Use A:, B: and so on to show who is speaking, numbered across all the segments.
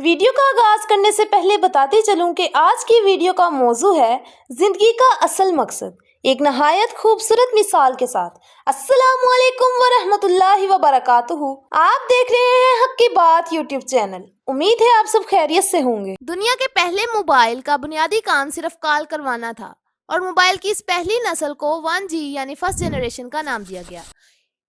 A: Video کا آغاز کرنے سے پہلے بتاتے چلوں کہ آج کی ویڈیو کا موضوع ہے زندگی کا اصل مقصد، ایک نہایت خوبصورت مثال کے ساتھ۔ السلام علیکم ورحمۃ اللہ وبرکاتہ۔ آپ دیکھ رہے ہیں حق کی بات یوٹیوب چینل۔ امید ہے آپ سب خیریت سے ہوں گے۔
B: دنیا کے پہلے موبائل کا بنیادی کام صرف کال کروانا تھا اور موبائل کی اس پہلی نسل کو 1G یعنی فرسٹ جنریشن کا نام دیا گیا،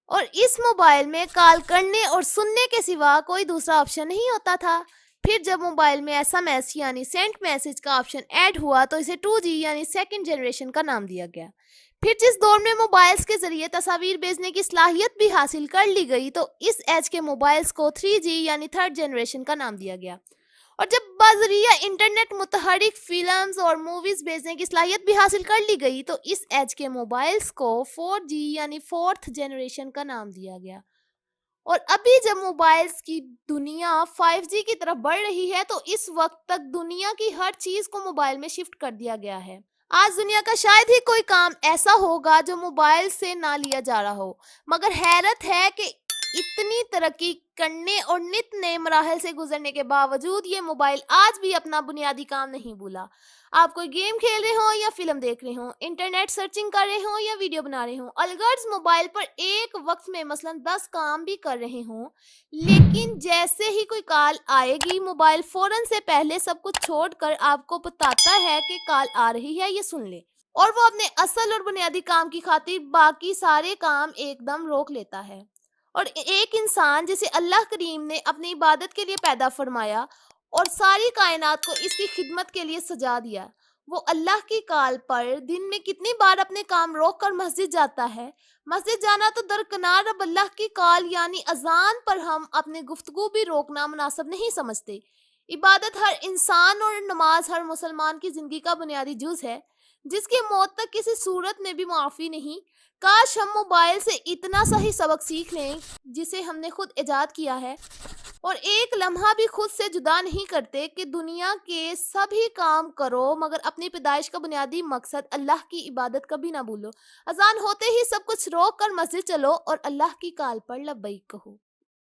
B: اور اس موبائل میں کال کرنے اور سننے کے سوا کوئی دوسرا آپشن نہیں ہوتا تھا۔ پھر جب موبائل میں SMS یعنی سینٹ میسج کا آپشن ایڈ ہوا تو اسے 2G یعنی سیکنڈ جنریشن کا نام دیا گیا۔ پھر جس دور میں موبائلز کے ذریعے تصاویر بھیجنے کی صلاحیت بھی حاصل کر لی گئی تو اس ایج کے موبائلز کو 3G یعنی تھرڈ جنریشن کا نام دیا گیا، اور جب بذریعہ انٹرنیٹ متحرک فلمز اور موویز بھیجنے کی صلاحیت بھی حاصل کر لی گئی تو اس ایج کے موبائلز کو 4G یعنی فورتھ جنریشن کا نام دیا گیا۔ اور ابھی جب موبائلز کی دنیا 5G کی طرف بڑھ رہی ہے تو اس وقت تک دنیا کی ہر چیز کو موبائل میں شفٹ کر دیا گیا ہے۔ آج دنیا کا شاید ہی کوئی کام ایسا ہوگا جو موبائل سے نہ لیا جا رہا ہو، مگر حیرت ہے کہ اتنی ترقی کرنے اور نت نئے مراحل سے گزرنے کے باوجود یہ موبائل آج بھی اپنا بنیادی کام نہیں بھولا۔ آپ کوئی گیم کھیل رہے ہوں یا فلم دیکھ رہے ہوں، انٹرنیٹ سرچنگ کر رہے ہوں یا ویڈیو بنا رہے ہوں، الغرض موبائل پر ایک وقت میں مثلا 10 کام بھی کر رہے ہوں، لیکن جیسے ہی کوئی کال آئے گی موبائل فوراً سے پہلے سب کچھ چھوڑ کر آپ کو بتاتا ہے کہ کال آ رہی ہے، یہ سن لے، اور وہ اپنے اصل اور بنیادی کام کی خاطر باقی سارے کام ایک دم روک لیتا ہے۔ اور ایک انسان جسے اللہ کریم نے اپنی عبادت کے لیے پیدا فرمایا اور ساری کائنات کو اس کی خدمت کے لیے سجا دیا، وہ اللہ کی کال پر دن میں کتنی بار اپنے کام روک کر مسجد جاتا ہے۔ مسجد جانا تو درکنار، اب اللہ کی کال یعنی اذان پر ہم اپنے گفتگو بھی روکنا مناسب نہیں سمجھتے۔ عبادت ہر انسان اور نماز ہر مسلمان کی زندگی کا بنیادی جز ہے، جس کی موت تک کسی صورت میں بھی معافی نہیں۔ کاش ہم موبائل سے اتنا صحیح سبق سیکھ لیں جسے ہم نے خود ایجاد کیا ہے، اور ایک لمحہ بھی خود سے جدا نہیں کرتے کہ دنیا کے سبھی کام کرو مگر اپنی پیدائش کا بنیادی مقصد اللہ کی عبادت کبھی نہ بھولو۔ اذان ہوتے ہی سب کچھ روک کر مسجد چلو اور اللہ کی کال پر لبیک کہو۔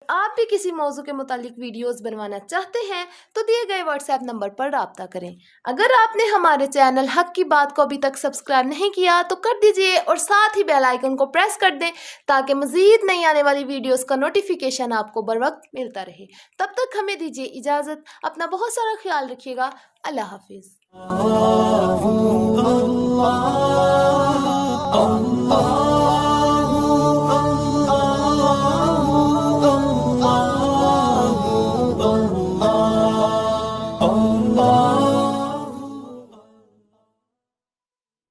A: آپ بھی کسی موضوع کے متعلق ویڈیوز بنوانا چاہتے ہیں تو دیے گئے واٹس ایپ نمبر پر رابطہ کریں۔ اگر آپ نے ہمارے چینل حق کی بات کو ابھی تک سبسکرائب نہیں کیا تو کر دیجئے اور ساتھ ہی بیل آئیکن کو پریس کر دیں تاکہ مزید نئی آنے والی ویڈیوز کا نوٹیفیکیشن آپ کو بر وقت ملتا رہے۔ تب تک ہمیں دیجئے اجازت، اپنا بہت سارا خیال رکھیے گا۔ اللہ حافظ۔